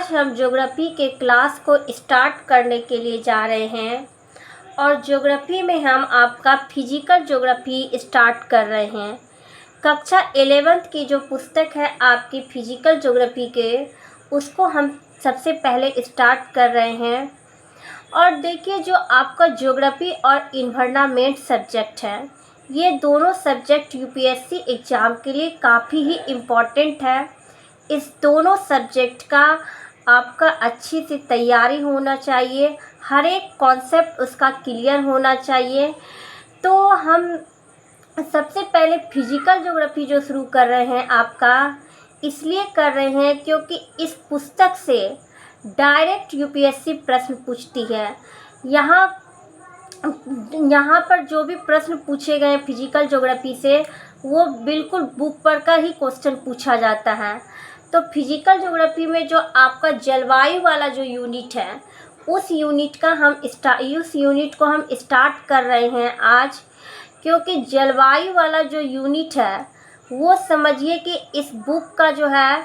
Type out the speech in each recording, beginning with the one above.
आज हम ज्योग्राफी के क्लास को स्टार्ट करने के लिए जा रहे हैं और ज्योग्राफी में हम आपका फिजिकल ज्योग्राफी स्टार्ट कर रहे हैं। कक्षा 11th की जो पुस्तक है आपकी फिजिकल ज्योग्राफी के, उसको हम सबसे पहले स्टार्ट कर रहे हैं। और देखिए, जो आपका ज्योग्राफी और इन्वायरमेंट सब्जेक्ट है, ये दोनों सब्जेक्ट यूपीएससी एग्ज़ाम के लिए काफ़ी ही इम्पॉर्टेंट है। इस दोनों सब्जेक्ट का आपका अच्छी सी तैयारी होना चाहिए, हर एक कॉन्सेप्ट उसका क्लियर होना चाहिए। तो हम सबसे पहले फिजिकल ज्योग्राफी जो शुरू कर रहे हैं आपका, इसलिए कर रहे हैं क्योंकि इस पुस्तक से डायरेक्ट यूपीएससी प्रश्न पूछती है। यहाँ पर जो भी प्रश्न पूछे गए फिजिकल ज्योग्राफी से, वो बिल्कुल बुक पर का ही क्वेश्चन पूछा जाता है। तो फिजिकल ज्योग्राफी में जो आपका जलवायु वाला जो यूनिट है, उस यूनिट को हम स्टार्ट कर रहे हैं आज। क्योंकि जलवायु वाला जो यूनिट है, वो समझिए कि इस बुक का जो है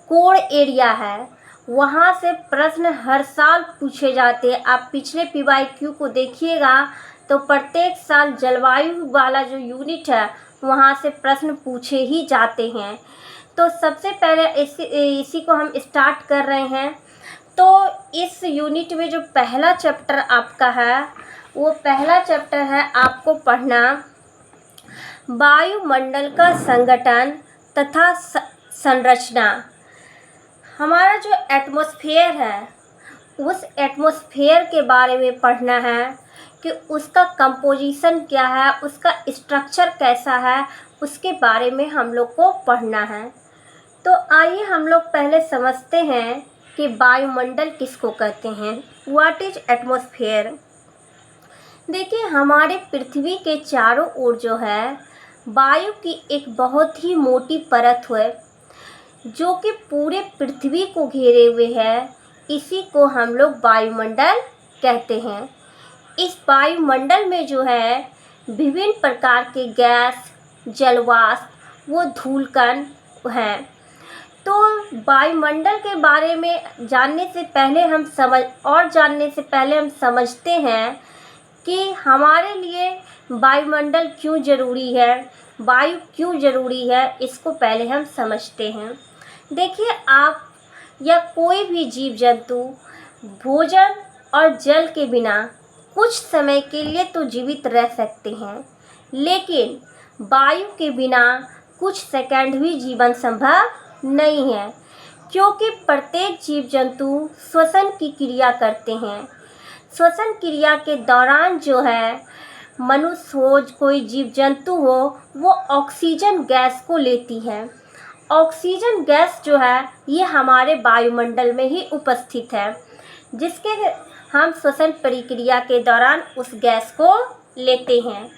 कोर एरिया है, वहाँ से प्रश्न हर साल पूछे जाते हैं। आप पिछले पीवाईक्यू को देखिएगा तो प्रत्येक साल जलवायु वाला जो यूनिट है, वहाँ से प्रश्न पूछे ही जाते हैं। तो सबसे पहले इसी को हम स्टार्ट कर रहे हैं। तो इस यूनिट में जो पहला चैप्टर आपका है, वो पहला चैप्टर है आपको पढ़ना वायुमंडल का संगठन तथा संरचना। हमारा जो एटमॉस्फेयर है, उस एटमॉस्फेयर के बारे में पढ़ना है कि उसका कंपोजिशन क्या है, उसका स्ट्रक्चर कैसा है, उसके बारे में हम लोग को पढ़ना है। तो आइए हम लोग पहले समझते हैं कि वायुमंडल किसको कहते हैं। What is atmosphere. देखिए, हमारे पृथ्वी के चारों ओर जो है वायु की एक बहुत ही मोटी परत है, जो कि पूरे पृथ्वी को घेरे हुए है। इसी को हम लोग वायुमंडल कहते हैं। इस वायुमंडल में जो है विभिन्न प्रकार के गैस, जलवाष्प, वो धूलकण हैं। तो वायुमंडल के बारे में जानने से पहले हम समझते हैं कि हमारे लिए वायुमंडल क्यों ज़रूरी है, वायु क्यों ज़रूरी है, इसको पहले हम समझते हैं। देखिए, आप या कोई भी जीव जंतु भोजन और जल के बिना कुछ समय के लिए तो जीवित रह सकते हैं, लेकिन वायु के बिना कुछ सेकंड भी जीवन संभव नहीं है। क्योंकि प्रत्येक जीव जंतु श्वसन की क्रिया करते हैं। श्वसन क्रिया के दौरान जो है मनुष्य हो, कोई जीव जंतु हो, वो ऑक्सीजन गैस को लेती है। ऑक्सीजन गैस जो है ये हमारे वायुमंडल में ही उपस्थित है, जिसके हम श्वसन प्रक्रिया के दौरान उस गैस को लेते हैं।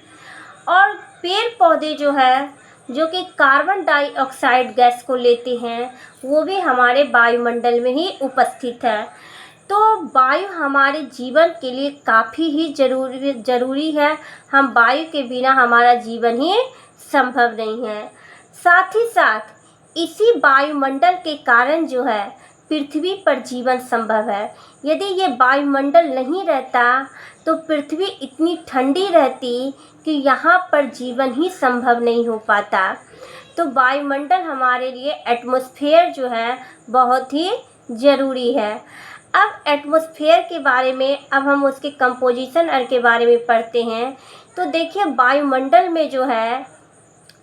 और पेड़ पौधे जो है, जो कि कार्बन डाइऑक्साइड गैस को लेते हैं, वो भी हमारे वायुमंडल में ही उपस्थित है। तो वायु हमारे जीवन के लिए काफ़ी ही ज़रूरी है। हम वायु के बिना हमारा जीवन ही संभव नहीं है। साथ ही साथ इसी वायुमंडल के कारण जो है पृथ्वी पर जीवन संभव है। यदि ये वायुमंडल नहीं रहता तो पृथ्वी इतनी ठंडी रहती कि यहाँ पर जीवन ही संभव नहीं हो पाता। तो वायुमंडल हमारे लिए, एटमॉस्फेयर जो है, बहुत ही ज़रूरी है। अब एटमॉस्फेयर के बारे में, अब हम उसके कंपोजिशन के बारे में पढ़ते हैं। तो देखिए, वायुमंडल में जो है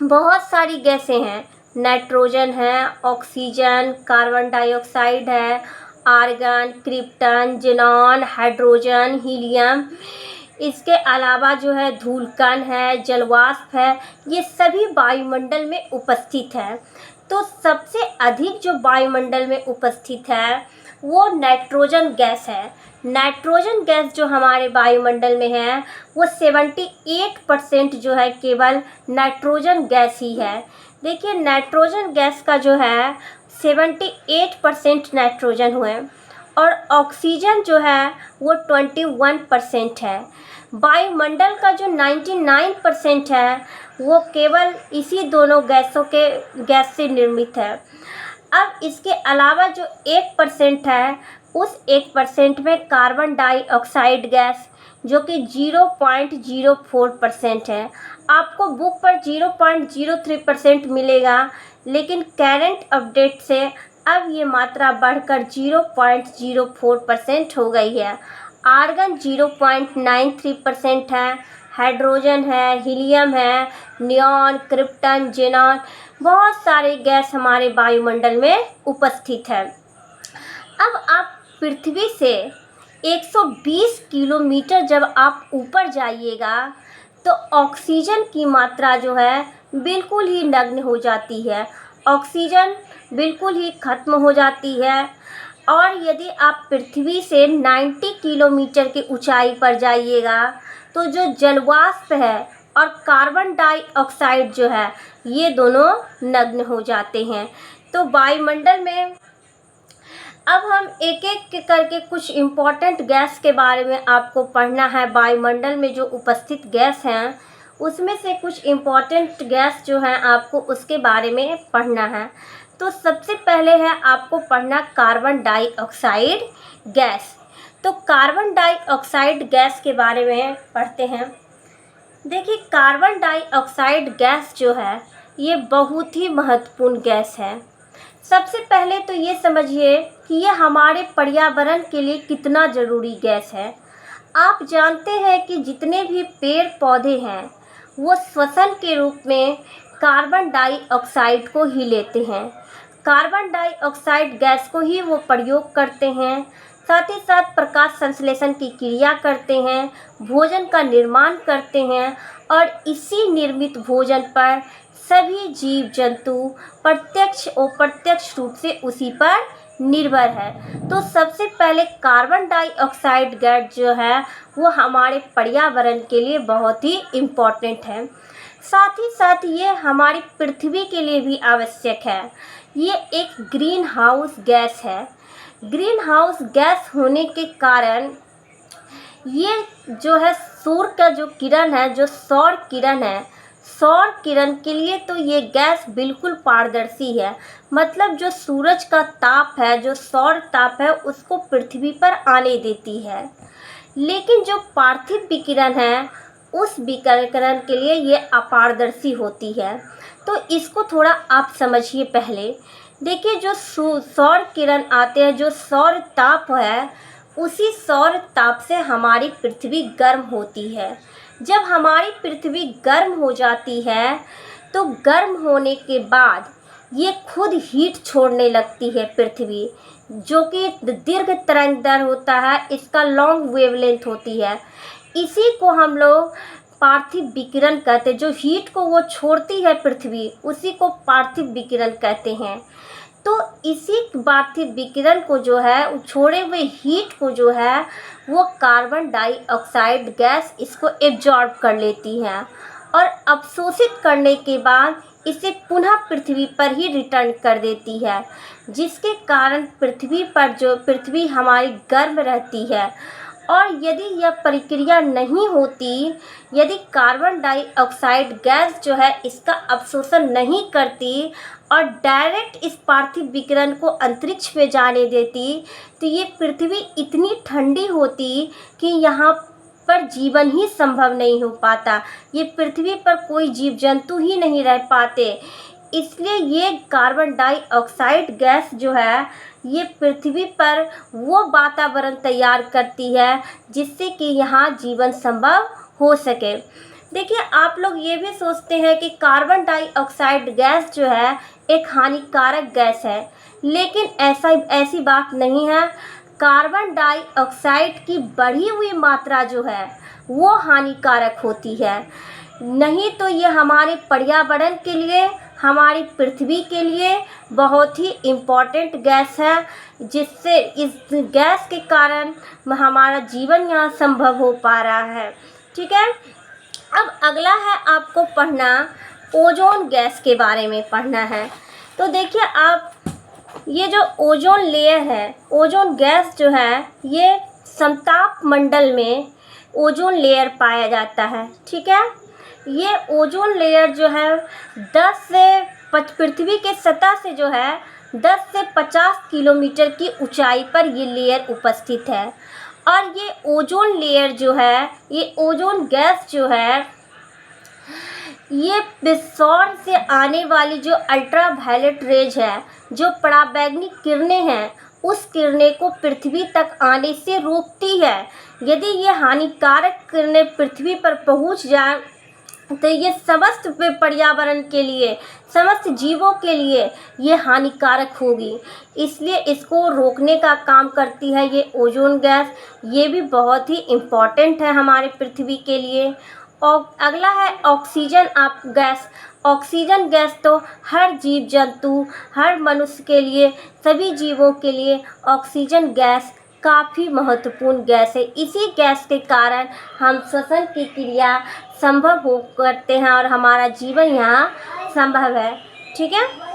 बहुत सारी गैसें हैं। नाइट्रोजन है, ऑक्सीजन, कार्बन डाइऑक्साइड है, argon, krypton, xenon, hydrogen, helium. इसके अलावा जो है धूलकण है, जलवाष्प है, ये सभी वायुमंडल में उपस्थित है। तो सबसे अधिक जो वायुमंडल में उपस्थित है वो नाइट्रोजन गैस है। नाइट्रोजन गैस जो हमारे वायुमंडल में है, वो 78% जो है केवल नाइट्रोजन गैस ही है। देखिए, नाइट्रोजन गैस का जो है 78% नाइट्रोजन हुए और ऑक्सीजन जो है वो 21% है। वायुमंडल का जो 99% है वो केवल इसी दोनों गैस से निर्मित है। अब इसके अलावा जो 1% है, उस 1% में कार्बन डाइऑक्साइड गैस जो कि 0.04% है। आपको बुक पर 0.03% मिलेगा, लेकिन करंट अपडेट से अब ये मात्रा बढ़कर 0.04% हो गई है। आर्गन 0.93% है, हाइड्रोजन है, हीलियम है, नियॉन, क्रिप्टन, जेनॉन, बहुत सारे गैस हमारे वायुमंडल में उपस्थित है। अब आप पृथ्वी से 120 किलोमीटर जब आप ऊपर जाइएगा तो ऑक्सीजन की मात्रा जो है बिल्कुल ही नग्न हो जाती है, ऑक्सीजन बिल्कुल ही खत्म हो जाती है। और यदि आप पृथ्वी से 90 किलोमीटर की ऊंचाई पर जाइएगा तो जो जलवाष्प है और कार्बन डाइऑक्साइड जो है ये दोनों नग्न हो जाते हैं। तो वायुमंडल में अब हम एक एक करके कुछ इम्पोर्टेंट गैस के बारे में आपको पढ़ना है। वायुमंडल में जो उपस्थित गैस हैं उसमें से कुछ इम्पोर्टेंट गैस जो हैं आपको उसके बारे में पढ़ना है। तो सबसे पहले है आपको पढ़ना कार्बन डाइऑक्साइड गैस। तो कार्बन डाइऑक्साइड गैस के बारे में पढ़ते हैं। देखिए, कार्बन डाइऑक्साइड गैस जो है ये बहुत ही महत्वपूर्ण गैस है। सबसे पहले तो ये समझिए कि ये हमारे पर्यावरण के लिए कितना ज़रूरी गैस है। आप जानते हैं कि जितने भी पेड़ पौधे हैं वो श्वसन के रूप में कार्बन डाइऑक्साइड को ही लेते हैं, कार्बन डाइऑक्साइड गैस को ही वो प्रयोग करते हैं। साथ ही साथ प्रकाश संश्लेषण की क्रिया करते हैं, भोजन का निर्माण करते हैं और इसी निर्मित भोजन पर सभी जीव जंतु प्रत्यक्ष और अप्रत्यक्ष रूप से उसी पर निर्भर है। तो सबसे पहले कार्बन डाइऑक्साइड गैस जो है वो हमारे पर्यावरण के लिए बहुत ही इम्पोर्टेंट है। साथ ही साथ ये हमारी पृथ्वी के लिए भी आवश्यक है। ये एक ग्रीन हाउस गैस है। ग्रीन हाउस गैस होने के कारण ये जो है सूर्य का जो किरण है, जो सौर किरण है, सौर किरण के लिए तो ये गैस बिल्कुल पारदर्शी है। मतलब जो सूरज का ताप है, जो सौर ताप है, उसको पृथ्वी पर आने देती है। लेकिन जो पार्थिव विकिरण है उस विकिरण के लिए ये अपारदर्शी होती है। तो इसको थोड़ा आप समझिए पहले। देखिए, जो सौर किरण आते हैं, जो सौर ताप है, उसी सौर ताप से हमारी पृथ्वी गर्म होती है। जब हमारी पृथ्वी गर्म हो जाती है तो गर्म होने के बाद ये खुद हीट छोड़ने लगती है पृथ्वी, जो कि दीर्घ तरंगदैर्घ्य होता है, इसका लॉन्ग वेवलेंथ होती है। इसी को हम लोग पार्थिव विकिरण कहते हैं। जो हीट को वो छोड़ती है पृथ्वी, उसी को पार्थिव विकिरण कहते हैं। तो इसी पार्थिव विकिरण को जो है, छोड़े हुए हीट को जो है वो कार्बन डाइऑक्साइड गैस इसको एब्जॉर्ब कर लेती है और अवशोषित करने के बाद इसे पुनः पृथ्वी पर ही रिटर्न कर देती है, जिसके कारण पृथ्वी हमारी गर्म रहती है। और यदि यह प्रक्रिया नहीं होती, यदि कार्बन डाइऑक्साइड गैस जो है इसका अवशोषण नहीं करती और डायरेक्ट इस पार्थिव विकिरण को अंतरिक्ष में जाने देती, तो ये पृथ्वी इतनी ठंडी होती कि यहाँ पर जीवन ही संभव नहीं हो पाता। ये पृथ्वी पर कोई जीव जंतु ही नहीं रह पाते। इसलिए ये कार्बन डाइऑक्साइड गैस जो है ये पृथ्वी पर वो वातावरण तैयार करती है जिससे कि यहाँ जीवन संभव हो सके। देखिए, आप लोग ये भी सोचते हैं कि कार्बन डाइऑक्साइड गैस जो है एक हानिकारक गैस है, लेकिन ऐसी बात नहीं है। कार्बन डाइऑक्साइड की बढ़ी हुई मात्रा जो है वो हानिकारक होती है। नहीं तो ये हमारे पर्यावरण के लिए, हमारी पृथ्वी के लिए बहुत ही इम्पोर्टेंट गैस है, जिससे इस गैस के कारण हमारा जीवन यहाँ संभव हो पा रहा है। ठीक है। अब अगला है आपको पढ़ना ओजोन गैस के बारे में पढ़ना है। तो देखिए, आप ये जो ओजोन लेयर है, ओजोन गैस जो है ये समताप मंडल में ओजोन लेयर पाया जाता है। ठीक है। ये ओजोन लेयर जो है 10 से पृथ्वी के सतह से जो है 10 से 50 किलोमीटर की ऊंचाई पर ये लेयर उपस्थित है। और ये ओजोन लेयर जो है, ये ओजोन गैस जो है, ये सौर से आने वाली जो अल्ट्रावायलेट रेज है, जो पराबैंगनी किरणें हैं, उस किरणें को पृथ्वी तक आने से रोकती है। यदि ये हानिकारक किरणें पृथ्वी पर पहुंच जाएं तो ये समस्त पर्यावरण के लिए, समस्त जीवों के लिए ये हानिकारक होगी। इसलिए इसको रोकने का काम करती है ये ओजोन गैस। ये भी बहुत ही इम्पॉर्टेंट है हमारे पृथ्वी के लिए। और अगला है ऑक्सीजन गैस। ऑक्सीजन गैस तो हर जीव जंतु, हर मनुष्य के लिए, सभी जीवों के लिए ऑक्सीजन गैस काफ़ी महत्वपूर्ण गैस है। इसी गैस के कारण हम श्वसन की क्रिया संभव हो करते हैं और हमारा जीवन यहाँ संभव है। ठीक है।